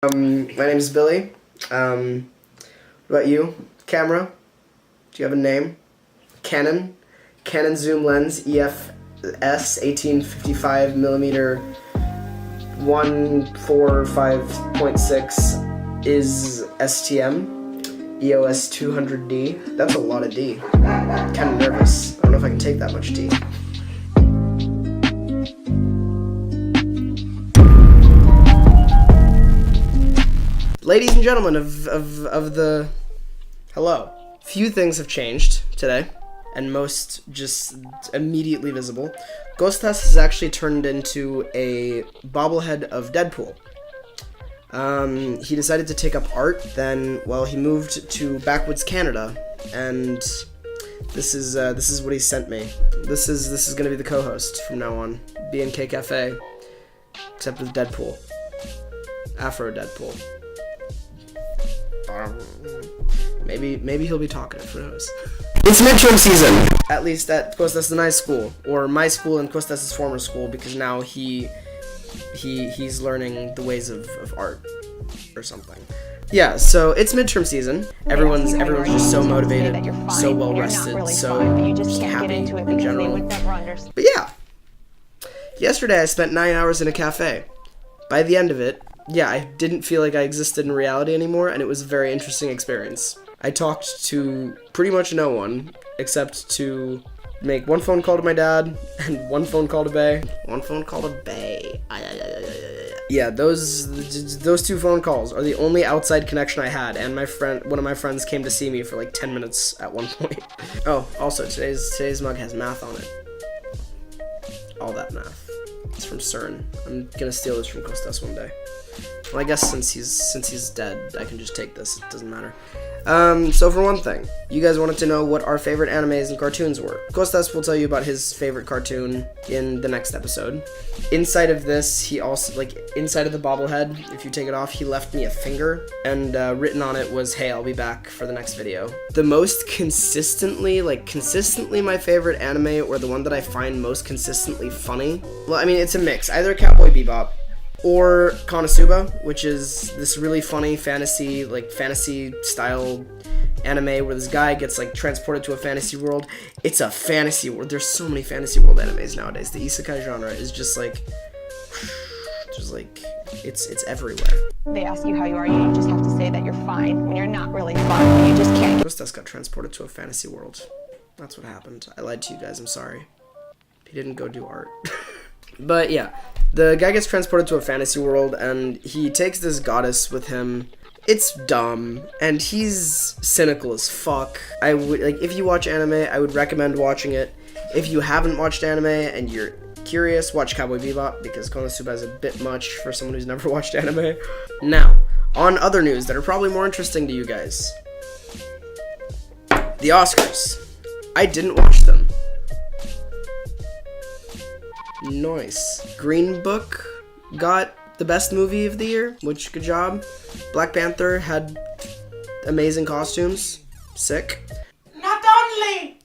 My name's Billy. What about you? Camera? Do you have a name? Canon zoom lens EFS 1855 millimeter 145.6 is STM EOS 200D. That's a lot of D. Kind of nervous. I don't know if I can take that much D. Ladies and gentlemen of the... Hello. Few things have changed today, and most just immediately visible. Kostas has actually turned into a bobblehead of Deadpool. He decided to take up art, then, well, he moved to backwoods Canada, and this is what he sent me. This is gonna be the co-host from now on. B&K Cafe, except with Deadpool. Afro Deadpool. Maybe he'll be talkative, who knows. It's midterm season! At least at Kostas' nice school, or my school and Kostas' former school, because now he's learning the ways of art, or something. Yeah, so it's midterm season. Everyone's just so motivated, so well rested, so just happy in general. But yeah, yesterday I spent 9 hours in a cafe. By the end of it, yeah, I didn't feel like I existed in reality anymore, and it was a very interesting experience. I talked to pretty much no one, except to make one phone call to my dad, and one phone call to Bay. One phone call to Bay. Yeah, those two phone calls are the only outside connection I had, and one of my friends came to see me for like 10 minutes at one point. Oh, also, today's mug has math on it. All that math. It's from CERN. I'm gonna steal this from Kostas one day. Well, I guess since he's dead, I can just take this. It doesn't matter. So for one thing, you guys wanted to know what our favorite animes and cartoons were. Kostas will tell you about his favorite cartoon in the next episode. Inside of this, he also, inside of the bobblehead, if you take it off, he left me a finger, and written on it was, "Hey, I'll be back for the next video." The most consistently my favorite anime, or the one that I find most consistently funny, well, I mean, it's a mix. Either Cowboy Bebop, or Konosuba, which is this really funny fantasy style anime where this guy gets transported to a fantasy world. It's a fantasy world. There's so many fantasy world animes nowadays. The isekai genre is just it's everywhere. They ask you how you are, you just have to say that you're fine when you're not really fine. You just can't. Kostas got transported to a fantasy world. That's what happened. I lied to you guys. I'm sorry. He didn't go do art. But yeah, the guy gets transported to a fantasy world, and he takes this goddess with him. It's dumb, and he's cynical as fuck. I would, if you watch anime, I would recommend watching it. If you haven't watched anime and you're curious, watch Cowboy Bebop, because Konosuba is a bit much for someone who's never watched anime. Now, on other news that are probably more interesting to you guys. The Oscars. I didn't watch them. Nice. Green Book got the best movie of the year, which, good job. Black Panther had amazing costumes. Sick. Not only!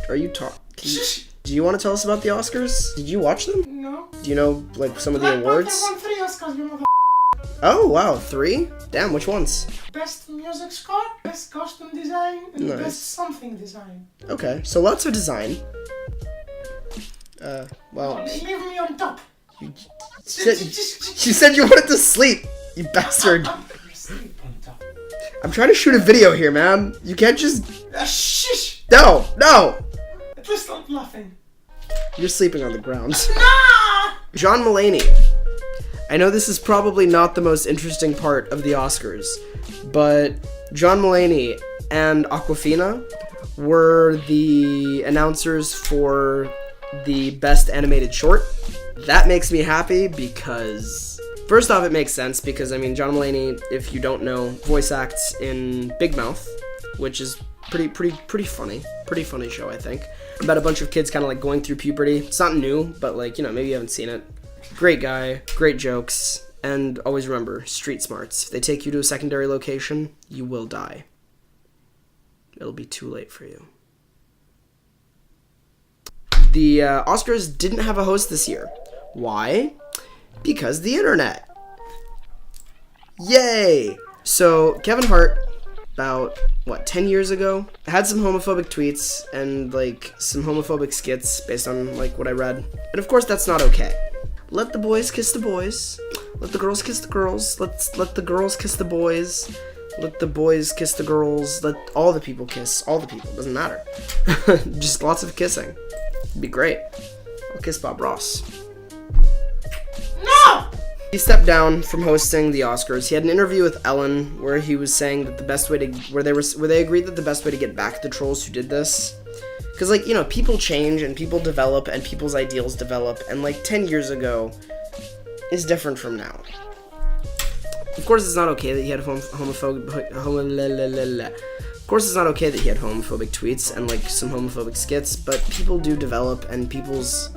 Are you talking? Do you want to tell us about the Oscars? Did you watch them? No. Do you know, some of the awards? Black Panther won 3 Oscars, you know. Oh, wow, 3? Damn, which ones? Best music score, best costume design, and Nice. best something design. Okay, so lots of design. Well... Leave me on top. You said you wanted to sleep, you bastard. Sleep on top. I'm trying to shoot a video here, man. You can't just... Shish! No! Please stop laughing. You're sleeping on the ground. Nah! John Mulaney. I know this is probably not the most interesting part of the Oscars, but John Mulaney and Awkwafina were the announcers for the Best Animated Short. That makes me happy because, first off, it makes sense because, John Mulaney, if you don't know, voice acts in Big Mouth, which is pretty funny. Pretty funny show, I think. About a bunch of kids kind of going through puberty. It's not new, but maybe you haven't seen it. Great guy, great jokes, and always remember, street smarts. If they take you to a secondary location, you will die. It'll be too late for you. The Oscars didn't have a host this year. Why? Because the internet. Yay! So Kevin Hart, about 10 years ago, had some homophobic tweets and like some homophobic skits based on like what I read. And of course that's not okay. Let the boys kiss the boys. Let the girls kiss the girls. Let the girls kiss the boys. Let the boys kiss the girls. Let all the people kiss all the people. Doesn't matter. Just lots of kissing. It'd be great. I'll kiss Bob Ross. No! He stepped down from hosting the Oscars. He had an interview with Ellen where he was saying that the best way to where they agreed that the best way to get back at the trolls who did this, because like, you know, people change and people develop and people's ideals develop, and like 10 years ago is different from now. Of course, it's not okay that he had homophobic. Of course, it's not okay that he had homophobic tweets and like some homophobic skits, but people do develop and people's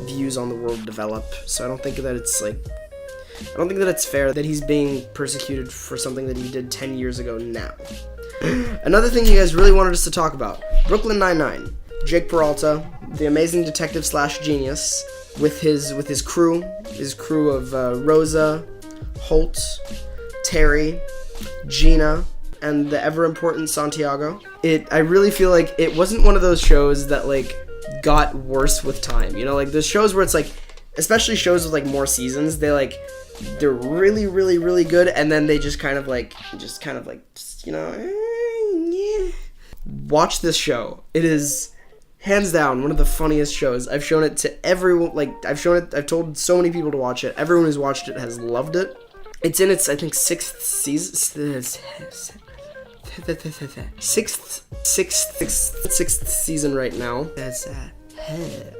views on the world develop. So I don't think that it's fair that he's being persecuted for something that he did 10 years ago now. Another thing you guys really wanted us to talk about, Brooklyn99. Jake Peralta, the amazing detective / genius, with his crew of Rosa, Holt, Terry, Gina, and the ever-important Santiago. I really feel like it wasn't one of those shows that like got worse with time. You know, like there's shows where it's like, especially shows with like more seasons, they're really, really, really good, and then they just kind of like, you know, yeah. Watch this show. It is hands down one of the funniest shows. I've shown it to everyone. Like I've told so many people to watch it. Everyone who's watched it has loved it. It's in its, I think, sixth season right now.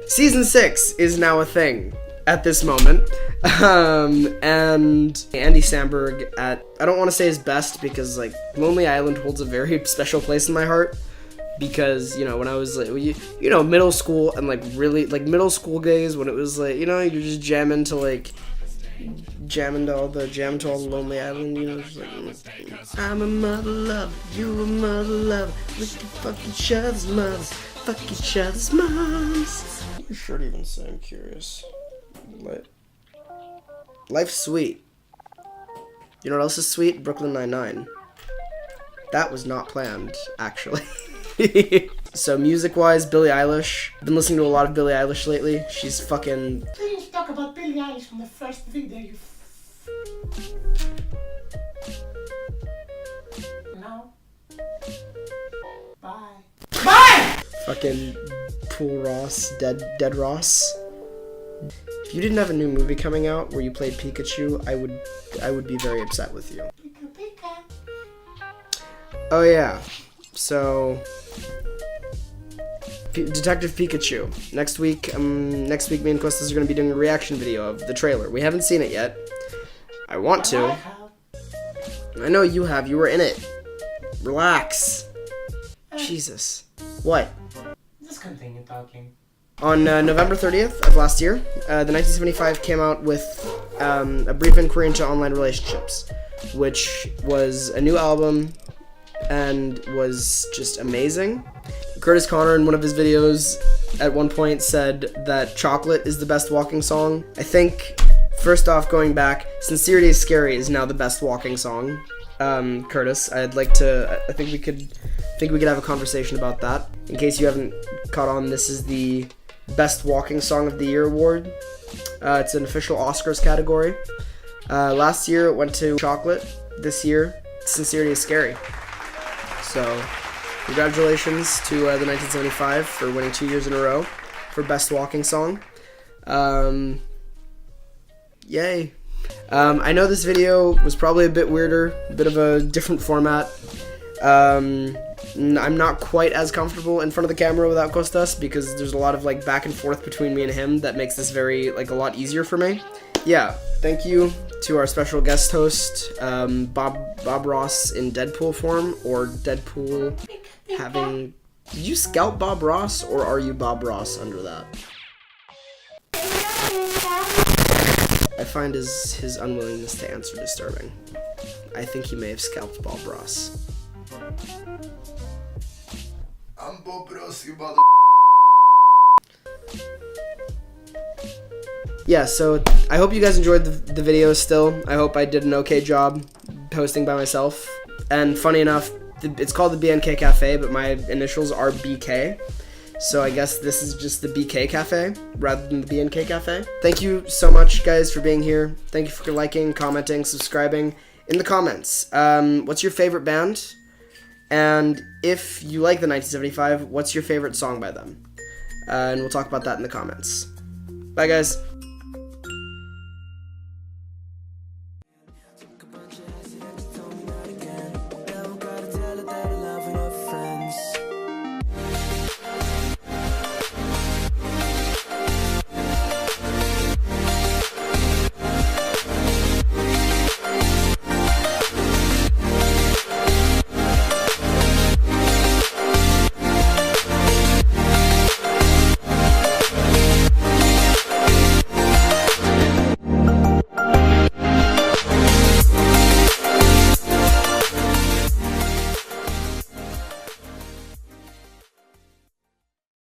Season 6 is now a thing at this moment. And Andy Samberg at, I don't want to say his best because like Lonely Island holds a very special place in my heart, because, you know, when I was like, you know, middle school and like really like middle school days when it was like, you know, you're just jamming to all the Lonely Island, you know, just like, I'm a mother lover, you a mother lover, we can fuck each other's mothers, fuck each other's moms. What your shirt even say? I'm curious. Life's sweet. You know what else is sweet? Brooklyn99. That was not planned, actually. So music-wise, Billie Eilish. I've been listening to a lot of Billie Eilish lately. She's fucking... Please talk about Billie Eilish from the first video you... No. Bye. Bye! Fucking Pool Ross, Dead Ross. If you didn't have a new movie coming out where you played Pikachu, I would be very upset with you. Pika. Oh yeah, so Detective Pikachu. Next week, me and Kostas are going to be doing a reaction video of the trailer. We haven't seen it yet. I want to. I know you have. You were in it. Relax. Jesus. What? Just continue talking. On November 30th of last year, the 1975 came out with A Brief Inquiry into Online Relationships, which was a new album and was just amazing. Curtis Connor, in one of his videos, at one point said that Chocolate is the best walking song. I think, first off, going back, Sincerity is Scary is now the best walking song. Curtis, I think we could have a conversation about that. In case you haven't caught on, this is the Best Walking Song of the Year award. It's an official Oscars category. Last year it went to Chocolate. This year, Sincerity is Scary. So, congratulations to the 1975 for winning 2 years in a row for Best Walking Song. Yay. I know this video was probably a bit weirder, a bit of a different format. I'm not quite as comfortable in front of the camera without Kostas because there's a lot of like back and forth between me and him that makes this a lot easier for me. Yeah, thank you to our special guest host, Bob Ross in Deadpool form, or Deadpool having... Did you scout Bob Ross, or are you Bob Ross under that? I find his unwillingness to answer disturbing. I think he may have scalped Bob Ross. I'm Bob Ross, you yeah, so I hope you guys enjoyed the video still. I hope I did an okay job posting by myself. And funny enough, it's called the B&K Cafe, but my initials are BK. So I guess this is just the BK Cafe rather than the B&K Cafe. Thank you so much, guys, for being here. Thank you for liking, commenting, subscribing. In the comments, what's your favorite band? And if you like the 1975, what's your favorite song by them? And we'll talk about that in the comments. Bye, guys.